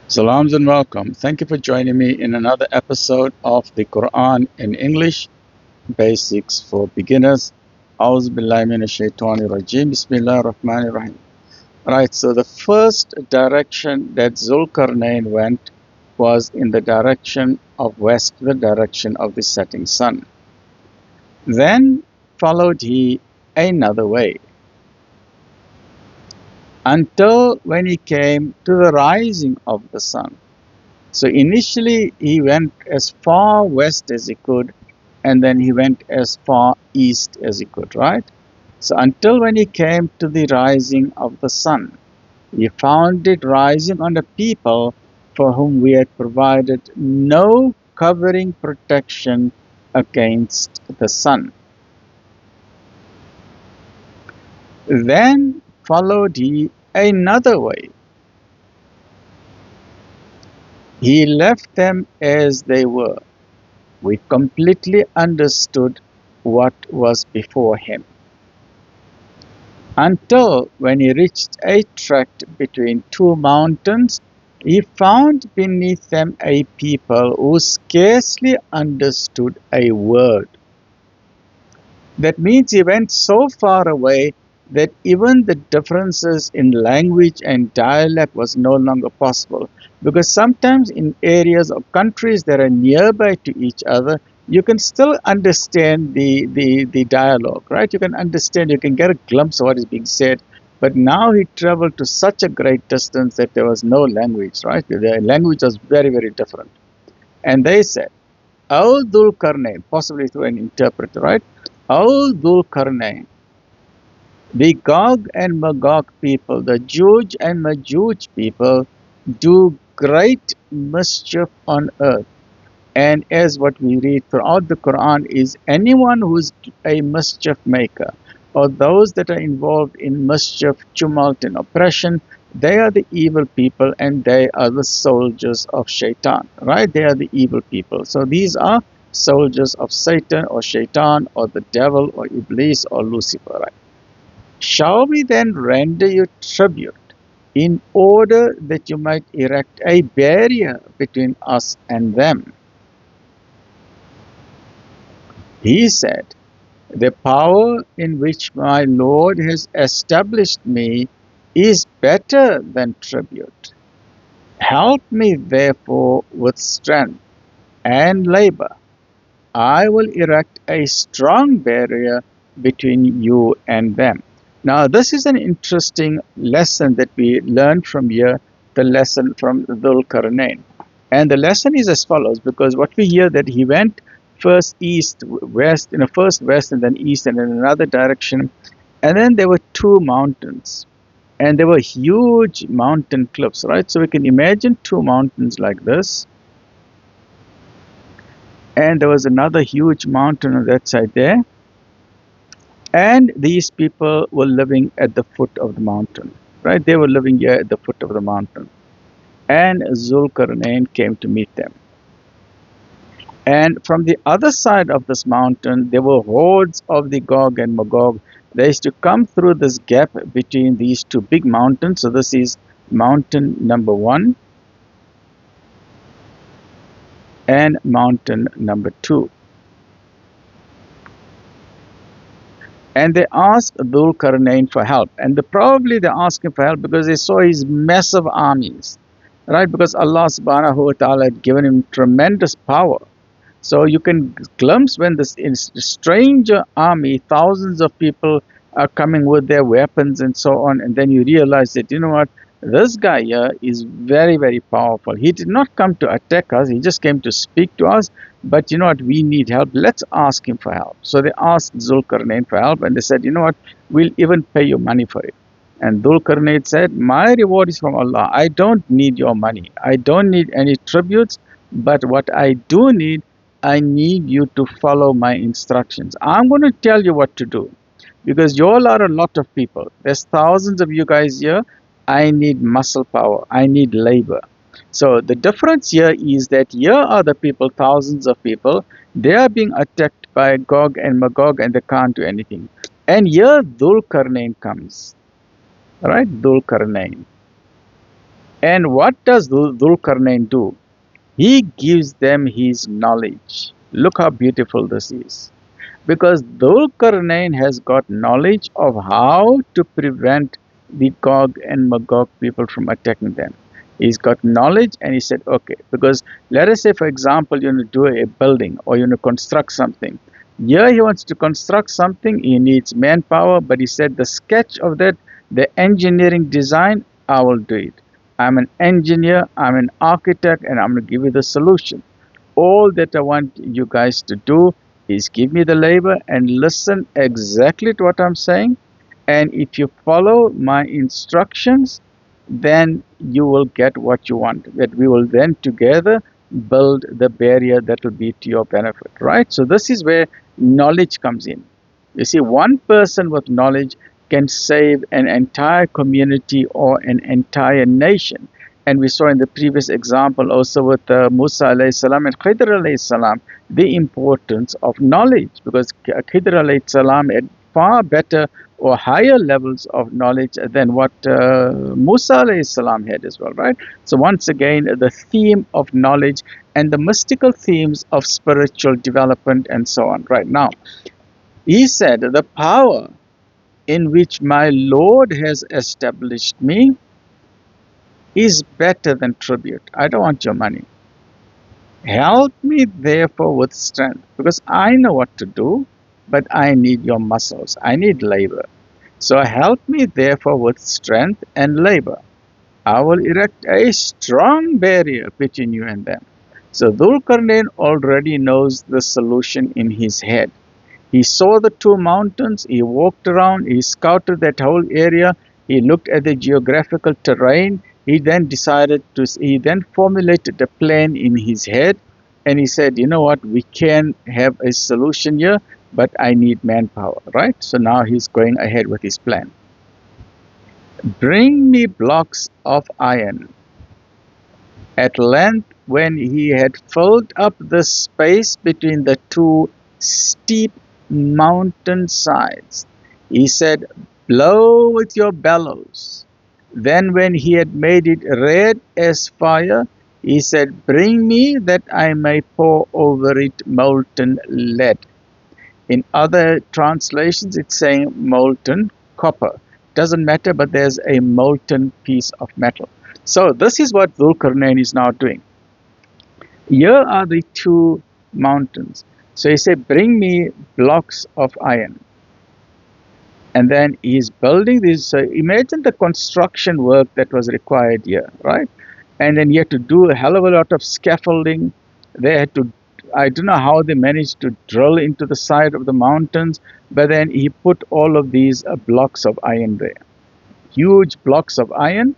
Salams and welcome. Thank you for joining me in another episode of the Quran in English, Basics for Beginners. A'udhu billahi minash shaitani rajim. Bismillah ar-Rahman ar-Rahim. Right, so the first direction that Zulkarnain went was in the direction of west, the direction of the setting sun. Then followed he another way, until when he came to the rising of the sun. So initially he went as far west as he could, and then he went as far east as he could, right? So until when he came to the rising of the sun, he found it rising on the people for whom we had provided no covering protection against the sun. Then followed he another way. He left them as they were. We completely understood what was before him. Until when he reached a tract between two mountains, he found beneath them a people who scarcely understood a word. That means he went so far away that even the differences in language and dialect was no longer possible. Because sometimes in areas or countries that are nearby to each other, you can still understand the dialogue, right? You can understand, you can get a glimpse of what is being said. But now he traveled to such a great distance that there was no language, right? The language was very, very different. And they said, O Dhul Karnain, possibly through an interpreter, right? O Dhul Karnain, the Gog and Magog people, the Juj and Majuj people, do great mischief on earth. And as what we read throughout the Quran is anyone who's a mischief maker, or those that are involved in mischief, tumult, and oppression, they are the evil people and they are the soldiers of Shaitan, right? They are the evil people. So these are soldiers of Satan or Shaitan or the devil or Iblis or Lucifer, right? Shall we then render you tribute in order that you might erect a barrier between us and them? He said, the power in which my Lord has established me is better than tribute. Help me therefore with strength and labor. I will erect a strong barrier between you and them. Now, this is an interesting lesson that we learned from here, the lesson from Dhul Karnain. And the lesson is as follows, because what we hear that he went first east, west, first west and then east and in another direction. And then there were two mountains. And there were huge mountain cliffs, right? So we can imagine two mountains like this. And there was another huge mountain on that side there. And these people were living at the foot of the mountain, right? They were living here at the foot of the mountain. And Zulkarnain came to meet them. And from the other side of this mountain, there were hordes of the Gog and Magog. They used to come through this gap between these two big mountains. So this is mountain number 1 and mountain number 2. And they asked Dhul Karnain for help. And probably they asked him for help because they saw his massive armies, right? Because Allah subhanahu wa ta'ala had given him tremendous power. So you can glimpse when this stranger army, thousands of people are coming with their weapons and so on. And then you realize that, you know what, this guy here is very, very powerful. He did not come to attack us. He just came to speak to us. But you know what, we need help. Let's ask him for help. So they asked Zulkarnain for help and they said, you know what, we'll even pay you money for it. And Zulkarnain said, my reward is from Allah. I don't need your money. I don't need any tributes. But what I do need, I need you to follow my instructions. I'm going to tell you what to do. Because you all are a lot of people. There's thousands of you guys here. I need muscle power. I need labor. So the difference here is that here are the people, thousands of people. They are being attacked by Gog and Magog and they can't do anything. And here Dhul Karnain comes. Right? Dhul Karnain. And what does Dhul-Qarnayn do? He gives them his knowledge. Look how beautiful this is. Because Dhul-Qarnayn has got knowledge of how to prevent the Gog and Magog people from attacking them. He's got knowledge, and he said, okay, because let us say, for example, you want to do a building or you want to construct something. Here he wants to construct something, he needs manpower, but he said the sketch of that, the engineering design, I will do it. I'm an engineer, I'm an architect, and I'm going to give you the solution. All that I want you guys to do is give me the labor and listen exactly to what I'm saying. And if you follow my instructions, then you will get what you want. That we will then together build the barrier that will be to your benefit, right? So this is where knowledge comes in. You see, one person with knowledge can save an entire community or an entire nation. And we saw in the previous example also with Musa alayhi salam and Khidr alayhi salam the importance of knowledge, because Khidr alayhi salam had far better or higher levels of knowledge than what Musa alayhi salam had as well, right? So once again, the theme of knowledge and the mystical themes of spiritual development and so on. Right now, he said, the power in which my Lord has established me is better than tribute. I don't want your money. Help me therefore with strength, because I know what to do, but I need your muscles. I need labor. So help me therefore with strength and labor. I will erect a strong barrier between you and them. So Dhul-Qarnayn already knows the solution in his head. He saw the two mountains, he walked around, he scouted that whole area, he looked at the geographical terrain, he then formulated a plan in his head, and he said, you know what, we can have a solution here, but I need manpower, right? So now he's going ahead with his plan. Bring me blocks of iron. At length, when he had filled up the space between the two steep mountain sides, he said, blow with your bellows. Then when he had made it red as fire, he said, bring me that I may pour over it molten lead. In other translations, it's saying molten copper. Doesn't matter, but there's a molten piece of metal. So this is what Dhul-Qarnayn is now doing. Here are the two mountains. So he said, bring me blocks of iron. And then he's building this. So imagine the construction work that was required here, right? And then he had to do a hell of a lot of scaffolding. They had to, I don't know how they managed to drill into the side of the mountains, but then he put all of these blocks of iron there. Huge blocks of iron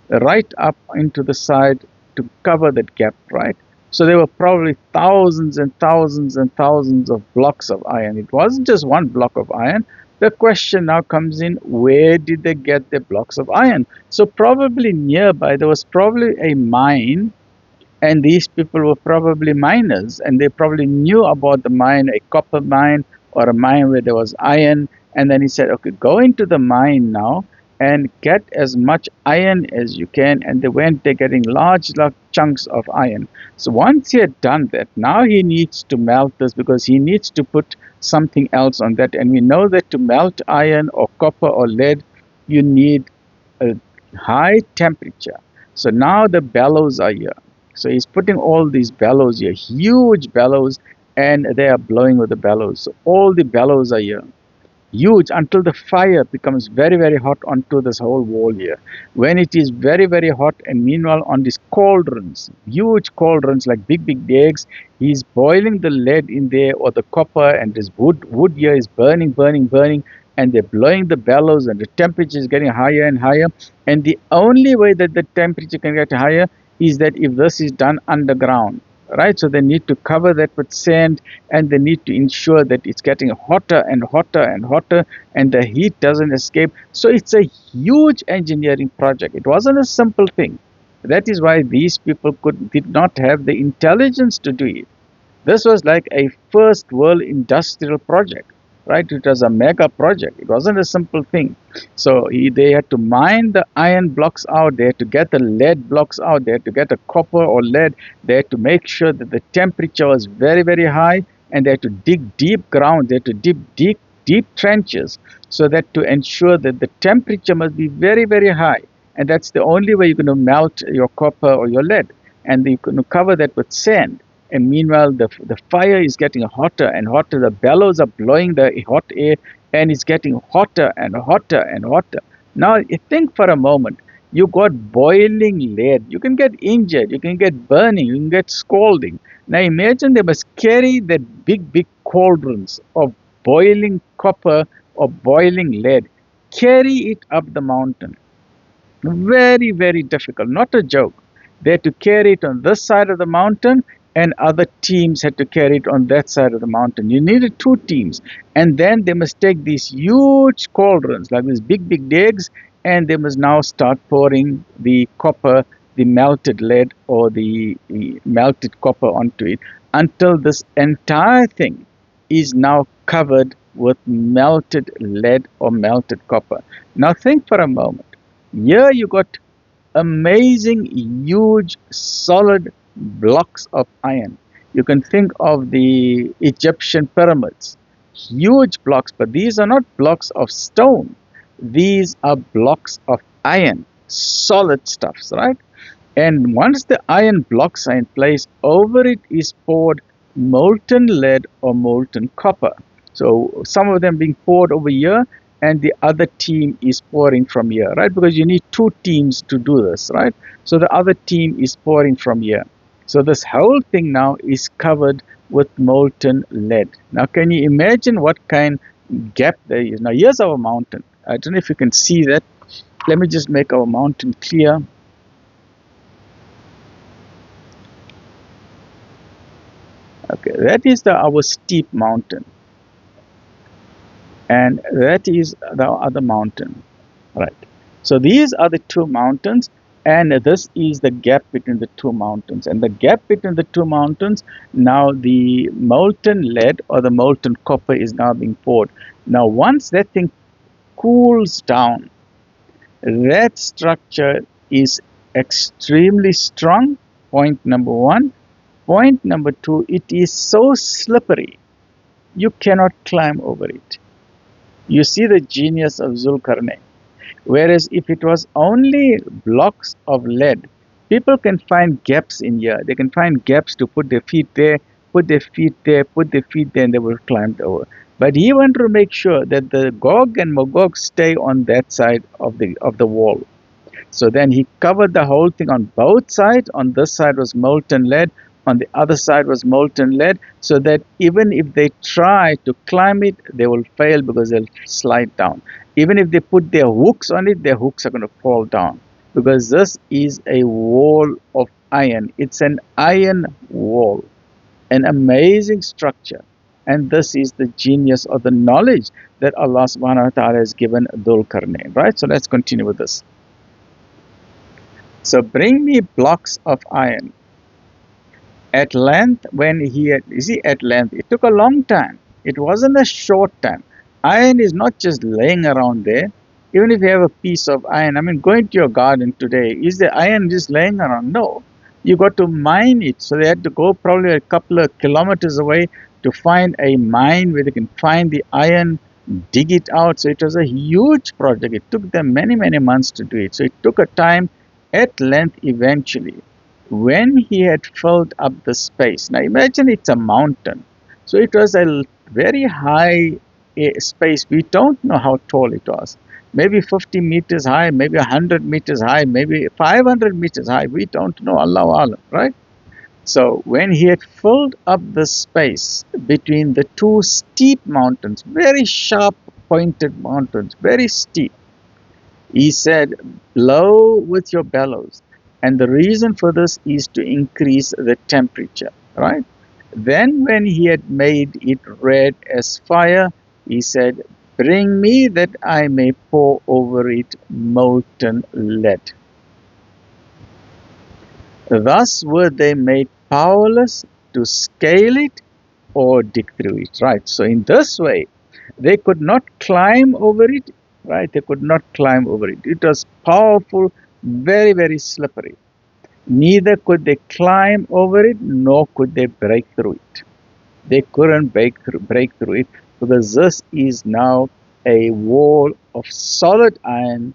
right up into the side to cover that gap, right? So there were probably thousands and thousands and thousands of blocks of iron. It wasn't just one block of iron. The question now comes in, where did they get the blocks of iron? So probably nearby, there was probably a mine, and these people were probably miners, and they probably knew about the mine, a copper mine or a mine where there was iron. And then he said, okay, go into the mine now and get as much iron as you can. And they went there getting large chunks of iron. So once he had done that, now he needs to melt this, because he needs to put something else on that. And we know that to melt iron or copper or lead, you need a high temperature. So now the bellows are here. So he's putting all these bellows here, huge bellows, and they are blowing with the bellows. So all the bellows are here, huge, until the fire becomes very, very hot onto this whole wall here. When it is very, very hot, and meanwhile on these cauldrons, huge cauldrons like big, big eggs, he's boiling the lead in there or the copper, and this wood here is burning, burning, burning, and they're blowing the bellows, and the temperature is getting higher and higher. And the only way that the temperature can get higher is that if this is done underground, right? So they need to cover that with sand, and they need to ensure that it's getting hotter and hotter and hotter, and the heat doesn't escape. So it's a huge engineering project. It wasn't a simple thing. That is why these people did not have the intelligence to do it. This was like a first world industrial project. right? It was a mega project. It wasn't a simple thing. So they had to mine the iron blocks out. They had to get the lead blocks out. They had to get the copper or lead. They had to make sure that the temperature was very, very high, and they had to dig deep ground. They had to dig deep trenches, so that to ensure that the temperature must be very, very high. And that's the only way you're going to melt your copper or your lead. And you can cover that with sand. And meanwhile, the fire is getting hotter and hotter. The bellows are blowing the hot air, and it's getting hotter and hotter and hotter. Now, you think for a moment, you got boiling lead. You can get injured, you can get burning, you can get scalding. Now, imagine they must carry that big cauldrons of boiling copper or boiling lead, carry it up the mountain. Very, very difficult, not a joke. They had to carry it on this side of the mountain, and other teams had to carry it on that side of the mountain. You needed two teams. And then they must take these huge cauldrons, like these big digs, and they must now start pouring the copper, the melted lead, or the melted copper onto it, until this entire thing is now covered with melted lead or melted copper. Now think for a moment. Here you got amazing, huge, solid blocks of iron. You can think of the Egyptian pyramids, huge blocks, but these are not blocks of stone. These are blocks of iron, solid stuffs, right? And once the iron blocks are in place, over it is poured molten lead or molten copper. So some of them being poured over here, and the other team is pouring from here, right? Because you need two teams to do this, right? So the other team is pouring from here. So this whole thing now is covered with molten lead. Now, can you imagine what kind of gap there is? Now, here's our mountain. I don't know if you can see that. Let me just make our mountain clear. Okay, that is our steep mountain. And that is the other mountain, right? So these are the two mountains, and this is the gap between the two mountains. And the gap between the two mountains, now the molten lead or the molten copper is now being poured. Now once that thing cools down, that structure is extremely strong, point number one. Point number two, it is so slippery, you cannot climb over it. You see the genius of Zulkarnain. Whereas if it was only blocks of lead, people can find gaps in here. They can find gaps to put their feet there, put their feet there, put their feet there, and they will climb over. But he wanted to make sure that the Gog and Magog stay on that side of the wall. So then he covered the whole thing on both sides. On this side was molten lead, on the other side was molten lead, so that even if they try to climb it, they will fail because they'll slide down. Even if they put their hooks on it, their hooks are going to fall down, because this is a wall of iron. It's an iron wall, an amazing structure. And this is the genius or the knowledge that Allah subhanahu wa ta'ala has given Dhul Qarnayn, right? So let's continue with this. So bring me blocks of iron. At length, when he had, you see, at length, it took a long time. It wasn't a short time. Iron is not just laying around there. Even if you have a piece of iron, I mean, going to your garden today, is the iron just laying around? No. You got to mine it. So they had to go probably a couple of kilometers away to find a mine where they can find the iron, dig it out. So it was a huge project. It took them many, many months to do it. So it took a time. At length, eventually, when he had filled up the space. Now imagine it's a mountain. So it was a very high space. We don't know how tall it was. Maybe 50 meters high, maybe 100 meters high, maybe 500 meters high. We don't know. Allahu Alam, right? So when he had filled up the space between the two steep mountains, very sharp pointed mountains, very steep, he said, blow with your bellows. And the reason for this is to increase the temperature, right? Then when he had made it red as fire, he said, bring me that I may pour over it molten lead. Thus were they made powerless to scale it or dig through it, right? So in this way, They could not climb over it, right? They could not climb over it. It was powerful, very, very slippery. Neither could they climb over it, nor could they break through it. They couldn't break through it because this is now a wall of solid iron,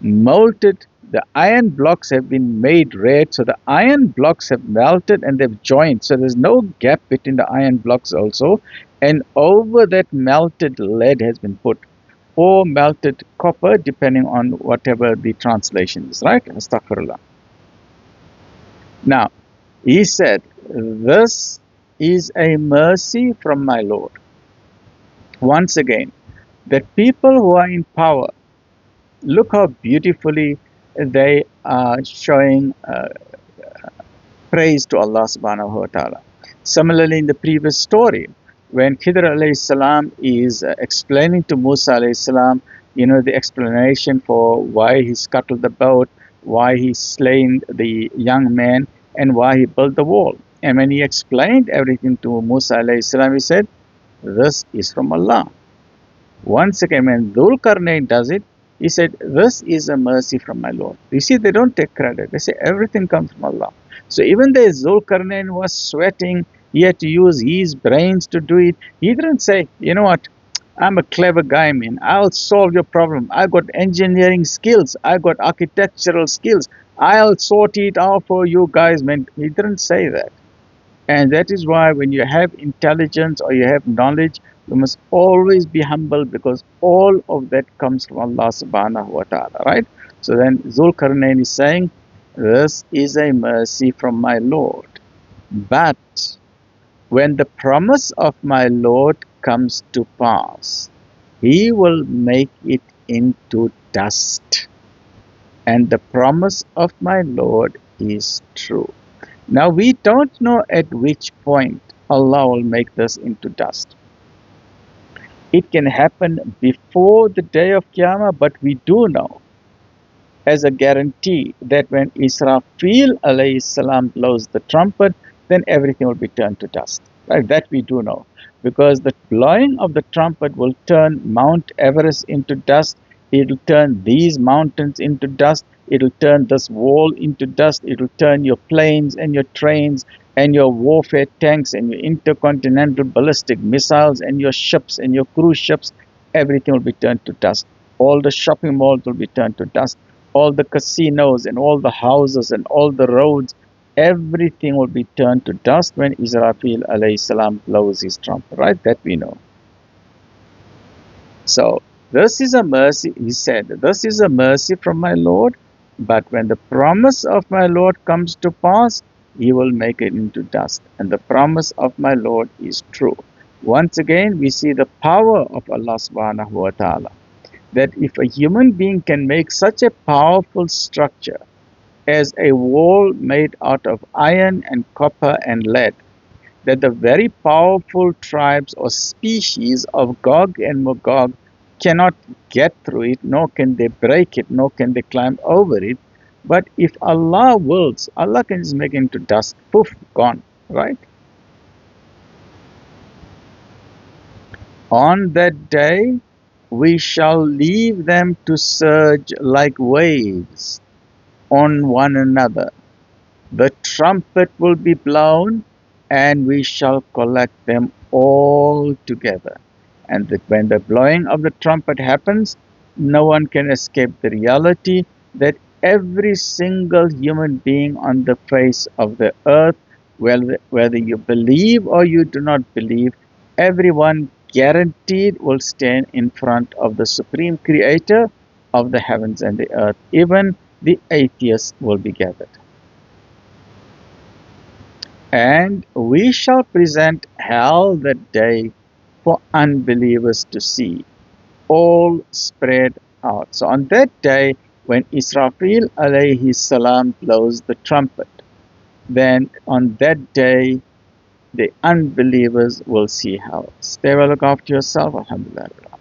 melted. The iron blocks have been made red, so the iron blocks have melted and they've joined. So there's no gap between the iron blocks also. And over that melted lead has been put, or melted copper, depending on whatever the translation is, right? Astaghfirullah. Now, he said, this is a mercy from my Lord. Once again, that people who are in power, look how beautifully they are showing praise to Allah subhanahu wa ta'ala. Similarly, in the previous story, when Khidr alayhi salam is explaining to Musa alayhi salam, the explanation for why he scuttled the boat, why he slain the young man, and why he built the wall. And when he explained everything to Musa alayhi salam, he said, this is from Allah. Once again, when Dhul Qarnayn does it, he said, this is a mercy from my Lord. You see, they don't take credit. They say everything comes from Allah. So even though Dhul Qarnayn was sweating, he had to use his brains to do it. He didn't say, you know what, I'm a clever guy, man. I'll solve your problem. I got engineering skills. I got architectural skills. I'll sort it out for you guys, man. He didn't say that. And that is why when you have intelligence or you have knowledge, you must always be humble, because all of that comes from Allah subhanahu wa ta'ala, right? So then Zulkarnain is saying, this is a mercy from my Lord. But when the promise of my Lord comes to pass, he will make it into dust. And the promise of my Lord is true. Now we don't know at which point Allah will make this into dust. It can happen before the day of Qiyamah, but we do know as a guarantee that when Israfil alayhi salam blows the trumpet, then everything will be turned to dust. Right? That we do know. Because the blowing of the trumpet will turn Mount Everest into dust. It will turn these mountains into dust. It will turn this wall into dust. It will turn your planes and your trains and your warfare tanks and your intercontinental ballistic missiles and your ships and your cruise ships. Everything will be turned to dust. All the shopping malls will be turned to dust. All the casinos and all the houses and all the roads, everything will be turned to dust when Israfil alayhi salam blows his trumpet, right? That we know. So, this is a mercy, he said, this is a mercy from my Lord, but when the promise of my Lord comes to pass, he will make it into dust. And the promise of my Lord is true. Once again, we see the power of Allah subhanahu wa ta'ala. That if a human being can make such a powerful structure as a wall made out of iron and copper and lead, that the very powerful tribes or species of Gog and Magog cannot get through it, nor can they break it, nor can they climb over it. But if Allah wills, Allah can just make it into dust, poof, gone, right? On that day, we shall leave them to surge like waves on one another. The trumpet will be blown, and we shall collect them all together. And that when the blowing of the trumpet happens, no one can escape the reality that every single human being on the face of the earth, whether you believe or you do not believe, everyone guaranteed will stand in front of the Supreme Creator of the heavens and the earth. Even the atheists will be gathered. And we shall present hell that day for unbelievers to see, all spread out. So on that day, when Israfil alayhi salam blows the trumpet, then on that day, the unbelievers will see hell. Stay well, look after yourself. Alhamdulillah.